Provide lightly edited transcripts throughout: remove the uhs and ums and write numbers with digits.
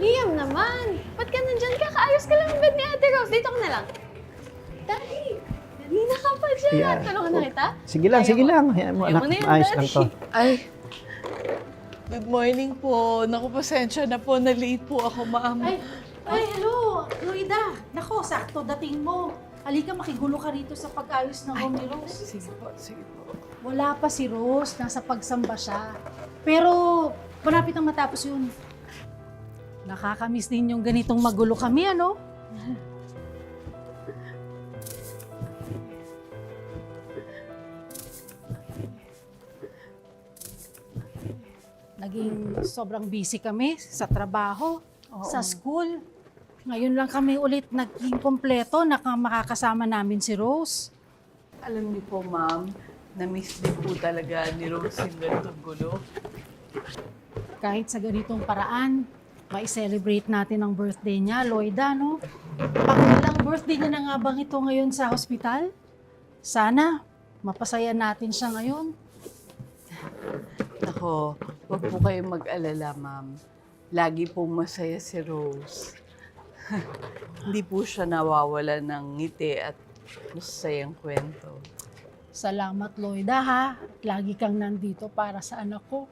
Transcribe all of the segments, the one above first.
Liam naman! Ba't ka nandyan? Kakaayos ka lang ang bed ni Ate Rose. Dito ka na lang. Daddy! Dali na ka pa dyan. Yeah. Tulungan na kita. Sige lang, Ayaw sige mo. lang. Hayaan mo, Ayaw anak. mo na yan, Ayos Daddy. lang to. Ay, good morning po. Naku, pasensya na po. Na-late po ako, ma'am. Ay, hello, Loida. Nako, sakto dating mo. Halika, makigulo ka rito sa pag-ayos ng home ni Rose. Sige po, sige po. Wala pa si Rose, nasa pagsamba siya. Pero, malapit ang matapos yun. Nakakamiss din yung ganitong magulo kami, ano? Naging sobrang busy kami sa trabaho, sa school. Ngayon lang kami ulit naging kompleto na makakasama namin si Rose. Alam niyo po, ma'am, na-miss din po talaga ni Rose yung ganitong gulo. Kahit sa ganitong paraan, ma-celebrate natin ang birthday niya, Loida, no? Pangilang birthday niya na nga bang ito ngayon sa hospital? Sana, mapasaya natin siya ngayon. Nako, huwag po kayong mag-alala, ma'am. Lagi pong masaya si Rose. Hindi po siya nawawala ng ngiti at masayang kwento. Salamat, Loida, ha? Lagi kang nandito para sa anak ko.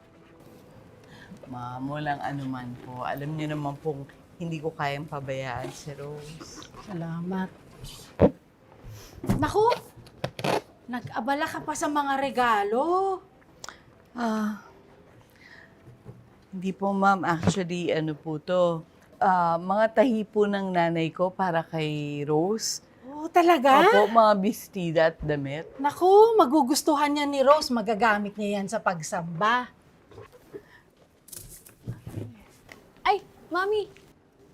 Ma'am, walang anuman po. Alam niyo naman pong hindi ko kayang pabayaan si Rose. Salamat. Naku! Nag-abala ka pa sa mga regalo. Hindi po, ma'am. Actually, ano po to? Mga tahi po ng nanay ko para kay Rose. Oh, talaga? Opo, mga bestida at damit. Naku, magugustuhan niya ni Rose. Magagamit niya yan sa pagsamba. Ay, Mami!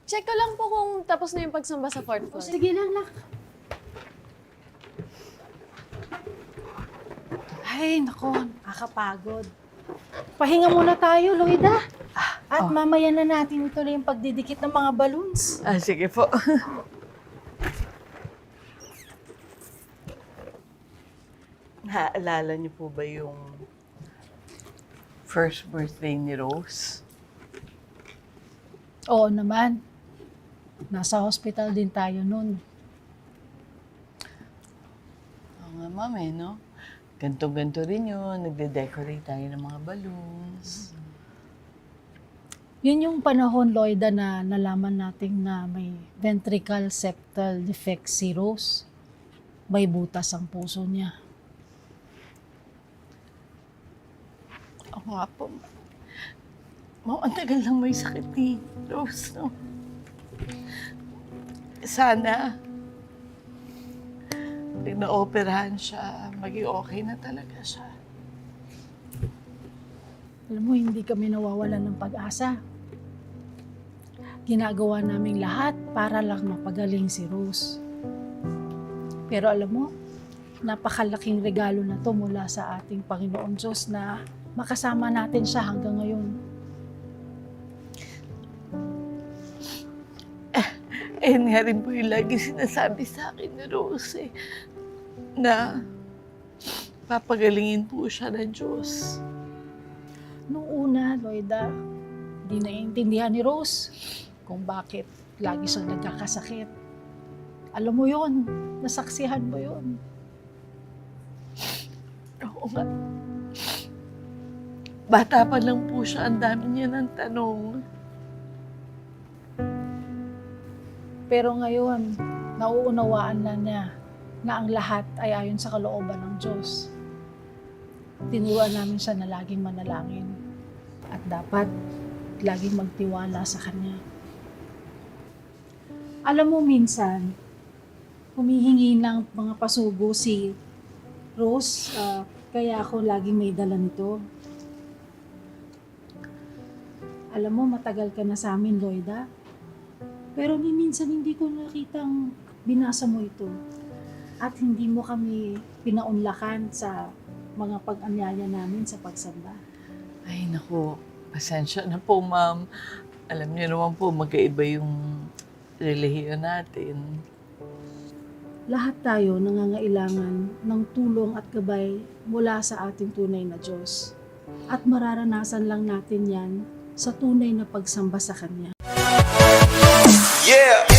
Check ko lang po kung tapos na yung pagsamba sa fourth floor. Sige lang, nak. Ay, naku, nakakapagod. Pahinga muna tayo, Loida. At mamaya na natin ituloy yung pagdidikit ng mga balloons. Sige po. Naalala niyo po ba yung first birthday ni Rose? Oo naman. Nasa hospital din tayo nun. Oo nga, ma'am, no? Ganto-ganto rin yun. Nagde-decorate tayo ng mga balloons. Yun yung panahon, Loida, na nalaman natin na may ventricle septal defect si Rose. May butas ang puso niya. Oo nga po. Ma'am, ang tagal lang may sakit ni Rose, no? Sana, pag na-operahan siya, maging okay na talaga siya. Alam mo, hindi kami nawawalan ng pag-asa. Ginagawa naming lahat para lang mapagaling si Rose. Pero alam mo, napakalaking regalo na to mula sa ating Panginoon Diyos na makasama natin siya hanggang ngayon. Ayun nga rin po yung lagi sinasabi sa akin ni Rose, na papagalingin po siya ng Diyos. Noong una, Loida, di naiintindihan ni Rose kung bakit lagi siyang nagkakasakit. Alam mo yon, nasaksihan mo yon. Oo nga. Bata pa lang po siya, ang dami niya ng tanong. Pero ngayon, nauunawaan na niya na ang lahat ay ayon sa kalooban ng Diyos. Tinuruan namin siya na laging manalangin at dapat laging magtiwala sa Kanya. Alam mo, minsan, humihingi ng mga pasugo si Rose, kaya ako laging may dala nito. Alam mo, matagal ka na sa amin, Loida. Pero minsan hindi ko nakitang binasa mo ito. At hindi mo kami pinaunlakan sa mga pag-anyaya namin sa pagsamba. Ay, naku. Pasensya na po, ma'am. Alam niyo naman po, magkaiba yung relihiyon natin. Lahat tayo nangangailangan ng tulong at gabay mula sa ating tunay na Diyos. At mararanasan lang natin yan sa tunay na pagsamba sa Kanya. Yeah.